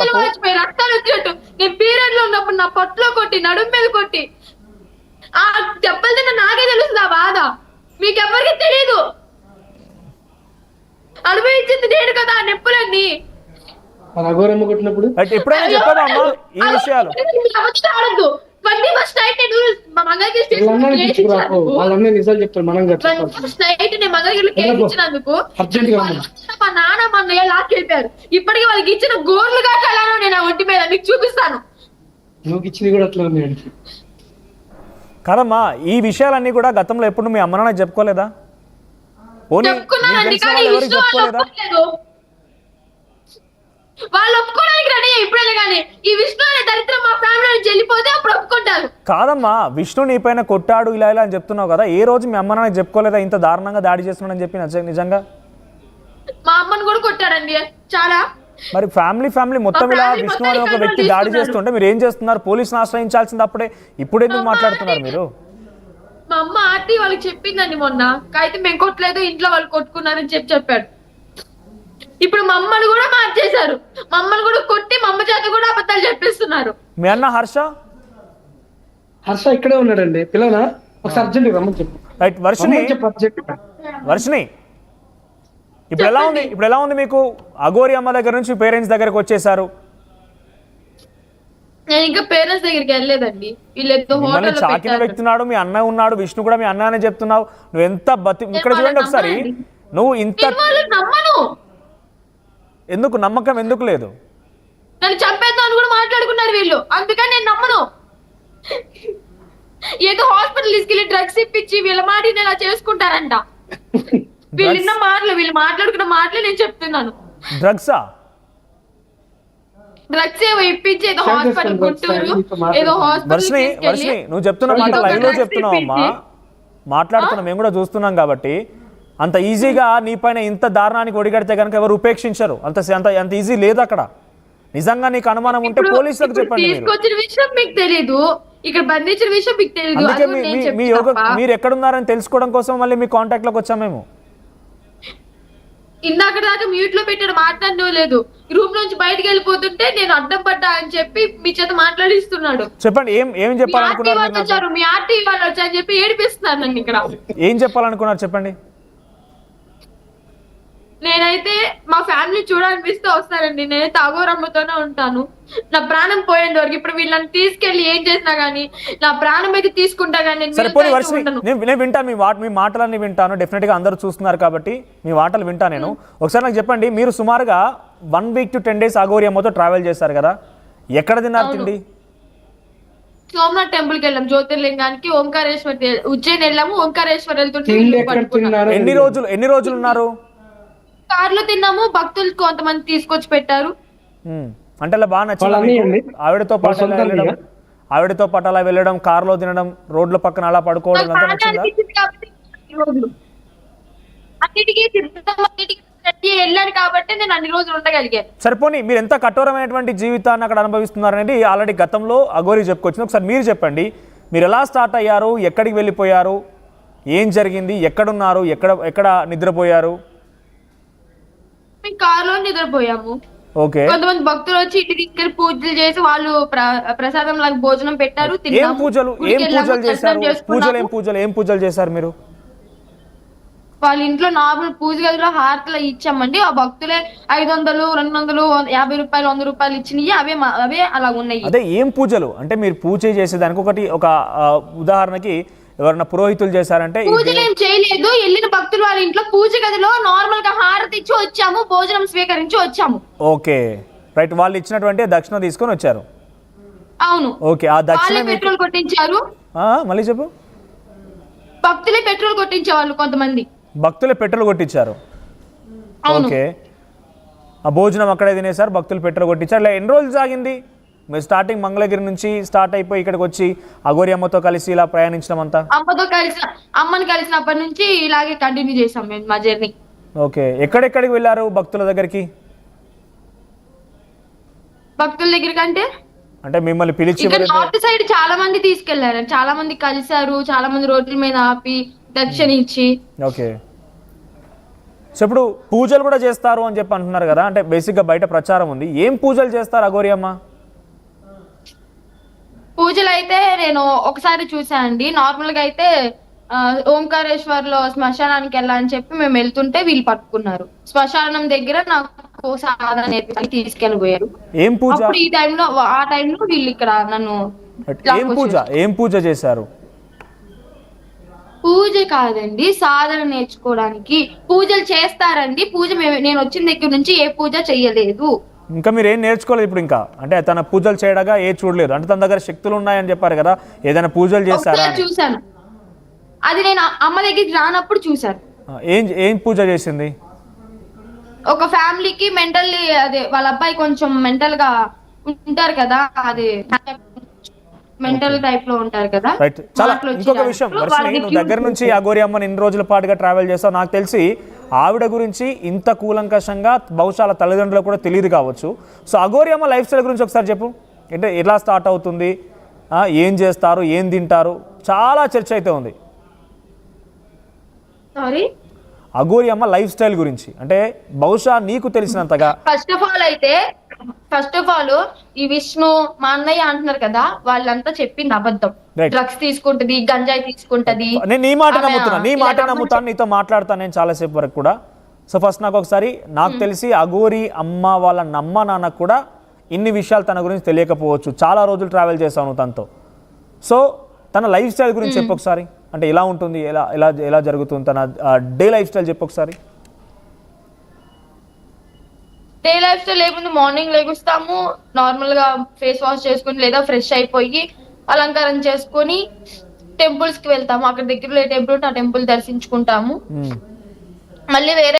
తప్పు. రక్తాలు వచ్చినట్టు నేను పీరియడ్ లో ఉన్నప్పుడు నా పొట్టలో కొట్టి నడుము మీద కొట్టి ఆ దెబ్బలు తిన్న నాకే తెలుస్తుంది ఆ బాధ. మీకెవ్వరికి తెలియదు. అనుభవించింది నేను కదా ఆ నొప్పులన్నీ. మన అఘోరమ్మ కొట్టినప్పుడు ఎప్పుడైనా చెప్పావా అమ్మా ఈ విషయాలు? 21st నైట్ నేను మా మంగళగిరి వాళ్ళందరినీ స్టేషన్ తీసుకురాకు, వాళ్ళన్నీ నిజాలు చెప్తారు, మనం కాదు చెప్పాలి. 21st నైట్ నేను మంగళగిరిలో కేసు ఇచ్చినందుకు అర్జెంట్ గా రమ్మను. మా నాన్న మా అన్నయ్య లాక్కెళ్ళిపోయారు. ఇప్పటికీ వాళ్ళకి ఇచ్చిన గోర్లు కాటాలను నేను ఆ ఒంటి మీద మీకు చూపిస్తాను. నువ్వు ఇచ్చినవి కూడా అట్లా ఉంది ఆయనకి. కాదమ్మా, ఈ విషయాలన్నీ కూడా గతంలో ఎప్పుడు మీ అమ్మ నాన్న చెప్పుకోలేదా? పోనీ నీకు చెప్పుకున్నానండి, తెలిసిన కానీ వాళ్ళు ఈ ఎవరికి విషయం వాళ్ళు చెప్పుకోలేదా? ఒప్పుకోలేదు. వాళ్ళు ఒప్పుకోవడానికి రెడీ ఇప్పుడే, కానీ ఈ విష్ణు అనే దరిద్రం మా ఫ్యామిలీ నుంచి వెళ్ళిపోతే అప్పుడు ఒప్పుకుంటారు. కాదమ్మా, విష్ణు నీ పైన కొట్టాడు ఇలా ఇలా అని చెప్తున్నావు కదా, ఏ రోజు మీ అమ్మ నాన్న చెప్పుకోలేదా ఇంత దారుణంగా దాడి చేస్తున్నాడని చెప్పి? నిజంగా మా అమ్మని కూడా కొట్టాడండి చాలా. మరి ఫ్యామిలీ మొత్తం ఇలా ఫ్యామిలీ విష్ణు మొత్తం అనే ఒక ఇక్కడ వ్యక్తి దాడి తీసుకున్నారు. చేస్తుంటే మీరు ఏం చేస్తున్నారు? పోలీసుని ఆశ్రయించాల్సింది అప్పుడే, ఇప్పుడు ఎందుకు మాట్లాడుతున్నారు మీరు? మా అమ్మ ఆర్టీ వాళ్ళకి చెప్పిందండి మొన్న, అయితే మేము కొట్టలేదు ఇంట్లో వాళ్ళు కొట్టుకున్నారని చెప్పాడు. ఇప్పుడు మా అమ్మని కూడా మార్చేశారు. మా అమ్మని కూడా కొట్టి మా అమ్మ చేత కూడా అబద్ధాలు చెప్పిస్తున్నారు. మీ అన్న హర్ష ఇక్కడే ఉన్నాడండి, పిల్లనా ఒకసారి అర్జెంట్ గా రమ్మని చెప్పు. రైట్. వర్షిని చెప్పు అర్జెంట్. వర్షిని ఇప్పుడు ఎలా ఉంది మీకు? అఘోరి అమ్మ దగ్గర నుంచి పేరెంట్స్ దగ్గరకు వచ్చేసారు. నేను ఇంకా పేరెంట్స్ దగ్గరికి వెళ్ళలేదండి. వీళ్ళేదో మిమ్మల్ని చాకిన హోటల్ వ్యక్తున్నాడు, మీ అన్న ఉన్నాడు, విష్ణు కూడా మీ అన్న అనే చెప్తున్నావు. నువ్వు ఎంత ఇక్కడ చూడండి ఒకసారి, నువ్వు ఇంత నమ్మను. ఎందుకు నమ్మకం ఎందుకు లేదు? నన్ను చంపేద్దాం అని కూడా మాట్లాడుకున్నారు వీళ్ళు, అందుకని నేను నమ్మను. ఏదో హాస్పిటల్ తీసుకెళ్లి డ్రగ్స్ ఇప్పించి వీళ్ళ మాట ఇలా చేసుకుంటారంట. వీళ్ళు మాట్లాడుకున్న మాటలే నేను చెప్తున్నాను. డ్రగ్సా? డ్రగ్స్ ఏవో ఇప్పించి ఏదో హాస్పిటల్ గుంటూరు ఏదో వర్షిని హాస్పిటల్ నువ్వు చెప్తున్న మాట లైవ్ లో చెప్తున్నావు అమ్మా, మాట్లాడుతున్నా, మేము కూడా చూస్తున్నాం కాబట్టి. అంత ఈజీగా నీ పైన ఇంత దారుణానికి ఒడిగడితే కనుక ఎవరు ఉపేక్షించరు. అంత ఈజీ లేదు అక్కడ. నిజంగా నీకు అనుమానం ఉంటే పోలీసులకు చెప్పండి. తీసుకొచ్చిన విషయం మీకు తెలీదు, ఇక్కడ బంధించిన విషయం మీకు తెలీదు. అందుకే మీరు ఎక్కడున్నారని తెలుసుకోవడం కోసం మళ్ళీ మీ కాంటాక్ట్ లోకి వచ్చాం మేము. ఇందాక దాకా మ్యూట్ లో పెట్టాడు, మాట్లాడడం లేదు. రూమ్ నుంచి బయటకు వెళ్ళిపోతుంటే నేను అడ్డం పడ్డా అని చెప్పి మీ చేత మాట్లాడిస్తున్నాడు. చెప్పండి, ఏం చెప్పాలనుకున్నారు? మీ ఆర్టీ వాళ్ళు వచ్చారని చెప్పి ఏడిపిస్తున్నారు నన్ను ఇక్కడ. ఏం చెప్పాలనుకున్నారు చెప్పండి. నేనైతే మా ఫ్యామిలీ చూడాలనిపిస్తే వస్తానండి. నేనైతే అఘోరమ్మతోనే ఉంటాను నా ప్రాణం పోయేంత వరకు. ఇప్పుడు వీళ్ళని తీసుకెళ్లి ఏం చేసినా గానీ నా ప్రాణం అయితే తీసుకుంటా గానీ నేను వింటాను, మీ మాటలన్నీ వింటాను. డెఫినెట్ గా అందరూ చూస్తున్నారు కాబట్టి మీ మాటలు వింటా నేను. ఒకసారి నాకు చెప్పండి, మీరు సుమారుగా 1 week to 10 days అఘోరి అమ్మతో ట్రావెల్ చేశారు కదా, ఎక్కడ తిన్నారు తిండి? సోమనాథ్ టెంపుల్ కి వెళ్ళాం, జ్యోతిర్లింగానికి, ఓంకారేశ్వర్ ఉజ్జయిన్ వెళ్ళాము. ఓంకారేశ్వర్ వెళ్తుంటే ఎన్ని రోజులు ఉన్నారు? కార్లో తిన్నాము. భక్తులు కొంతమంది తీసుకొచ్చి పెట్టారు. అంటే అలా బాగా నచ్చింది ఆవిడతో పాటు అలా వెళ్ళడం, కార్లో తినడం, రోడ్ల పక్కన అలా పడుకోవడం అంతా నచ్చిందా? వెళ్ళాను కాబట్టి నేను అన్ని రోజులు ఉండగలిగాను. సరిపోని మీరు ఎంత కఠోరమైనటువంటి జీవితాన్ని అక్కడ అనుభవిస్తున్నారు అనేది ఆల్రెడీ గతంలో అఘోరి చెప్పుకొచ్చింది. ఒకసారి మీరు చెప్పండి, మీరు ఎలా స్టార్ట్ అయ్యారు, ఎక్కడికి వెళ్ళిపోయారు, ఏం జరిగింది, ఎక్కడున్నారు, ఎక్కడ నిద్రపోయారు? మేము కారులో నిద్రపోయాము. ఓకే. కొంతమంది భక్తులు వచ్చి ఇంటికి తీసుకెళ్లి పూజలు చేసి వాళ్ళు ప్రసాదం లాగా భోజనం పెట్టారు. ఏం పూజలు చేశారు మీరు? వాళ్ళ ఇంట్లో నార్మల్ పూజ గదిలో హారతలు ఇచ్చామండి. ఆ భక్తులే 500, 200, 50 రూపాయలు, 100 రూపాయలు ఇచ్చినవి అవే అలా ఉన్నాయి. అదే ఏం పూజలు అంటే మీరు పూజ చేసేదానికి ఒక ఉదాహరణకి ఎవరైనా పురోహితులు చేశారంటే? పూజలు ఏం చేయలేదు. వెళ్ళిన భక్తులు వాళ్ళ ఇంట్లో పూజ గదిలో నార్మల్ గా హారతి ఇచ్చి వచ్చాము, భోజనం స్వీకరించి వచ్చాము. Okay right. వాళ్ళు ఇచ్చినటువంటి దక్షిణ తీసుకొని వచ్చారు. అవును. ఓకే. ఆ దక్షిణ పెట్రోల్ కొట్టించారు. మళ్ళీ చెప్పు. భక్తులే పెట్రోల్ కొట్టించేవాళ్ళు, కొంతమంది భక్తులే పెట్రోల్ కొట్టించారు. ఓకే. ఆ భోజనం అక్కడే తినేసారు, భక్తులు పెట్రోల్ కొట్టించారు. ఇలా ఎన్ని రోజులు సాగింది? మీరు స్టార్టింగ్ మంగళగిరి నుంచి స్టార్ట్ అయిపోయి ఇక్కడికి వచ్చి అఘోరి అమ్మతో కలిసి ఇలా ప్రయాణించడం అంతా? అమ్మని కలిసినప్పటి నుంచి ఇలాగే కంటిన్యూ చేసాం మేము మా జర్నీ. ఓకే. ఎక్కడెక్కడికి వెళ్ళారు భక్తుల దగ్గరికి? భక్తుల దగ్గరికి అంటే మిమ్మల్ని పిలిచి నార్త్ సైడ్ చాలా మంది తీసుకెళ్లారు, చాలా మంది కలిసారు, చాలా మంది రోడ్ల మీద ఆపి దక్షిణ ఇచ్చి. ఓకే. సో ఇప్పుడు పూజలు కూడా చేస్తారు అని చెప్పి అంటున్నారు కదా, అంటే బేసిక్గా బయట ప్రచారం ఉంది. ఏం పూజలు చేస్తారు అఘోరి అమ్మ? పూజలు అయితే నేను ఒకసారి చూసానండి. నార్మల్ గా అయితే ఓంకారేశ్వర్లో శ్మశానానికి వెళ్ళాలని చెప్పి మేము వెళ్తుంటే వీళ్ళు పట్టుకున్నారు. శ్మశానం దగ్గర నాకు సాధన నేర్పించి తీసుకెళ్ళిపోయారు. ఏం పూజ? అప్పుడు ఆ టైంలో వీళ్ళు ఇక్కడ నన్ను ఏం పూజ చేశారు? పూజ కాదండి, సాధన నేర్చుకోవడానికి పూజలు చేస్తారండి. నేను వచ్చిన దగ్గర నుంచి ఏ పూజ చెయ్యలేదు. ఇంకా మీరు ఏం నేర్చుకోలేదు ఇప్పుడు ఇంకా? అంటే తన పూజలు చేయడగా ఏ చూడలేదు అంటే తన దగ్గర శక్తులు ఉన్నాయని చెప్పారు కదా, ఏదైనా పూజలు చేస్తారా? చూసాను, అది నేను అమ్మ దగ్గరికి రానప్పుడు చూసాను. ఏం పూజ చేసింది? ఒక ఫ్యామిలీకి మెంటల్లీ అదే వాళ్ళ అబ్బాయి కొంచెం మెంటల్ గా ఉంటారు కదా, అది మెంటల్ టైప్ లో ఉంటారు కదా. రైట్. చాలా ఇంకొక విషయం వర్షిని, నువ్వు దగ్గర నుంచి అఘోరి అమ్మని ఇన్ని రోజుల పాటుగా ట్రావెల్ చేస్తావు. నాకు తెలిసి ఆవిడ గురించి ఇంత కూలంకషంగా బహుశా తల్లిదండ్రులకు కూడా తెలియదు కావచ్చు. సో అఘోరి అమ్మ లైఫ్ స్టైల్ గురించి ఒకసారి చెప్పు. అంటే ఎలా స్టార్ట్ అవుతుంది, ఏం చేస్తారు, ఏం తింటారు, చాలా చర్చ అయితే ఉంది. సారీ, అఘోరి అమ్మ లైఫ్ స్టైల్ గురించి అంటే బహుశా నీకు తెలిసినంతగా. ఫస్ట్ ఆఫ్ ఆల్ ఈ విష్ణు మా అన్నయ్య అంటున్నారు కదా, వాళ్ళంతా చెప్పింది అబద్ధం. డ్రగ్స్ తీసుకుంటది, గంజాయి తీసుకుంటది. నేను నీ మాట నమ్ముతాను, నీతో మాట్లాడతాను నేను చాలాసేపు వరకు కూడా. సో ఫస్ట్ నాకు తెలిసి అఘోరి అమ్మ వాళ్ళ నాన్నకు కూడా ఇన్ని విషయాలు తన గురించి తెలియకపోవచ్చు. చాలా రోజులు ట్రావెల్ చేశాను తనతో. సో తన లైఫ్ స్టైల్ గురించి చెప్పు ఒకసారి. అంటే ఎలా ఉంటుంది, ఎలా జరుగుతుంది తన డే లైఫ్ స్టైల్ చెప్పు ఒకసారి. డే లైఫ్ స్టైల్ లేకుండా మార్నింగ్ లెగుస్తాము, నార్మల్ గా ఫేస్ వాష్ చేసుకుని లేదా ఫ్రెష్ అయిపోయి అలంకారం చేసుకొని టెంపుల్స్ కి వెళ్తాము. అక్కడ దగ్గరలో ఏ టెంపుల్ ఉంటే ఆ టెంపుల్ దర్శించుకుంటాము. మళ్ళీ వేరే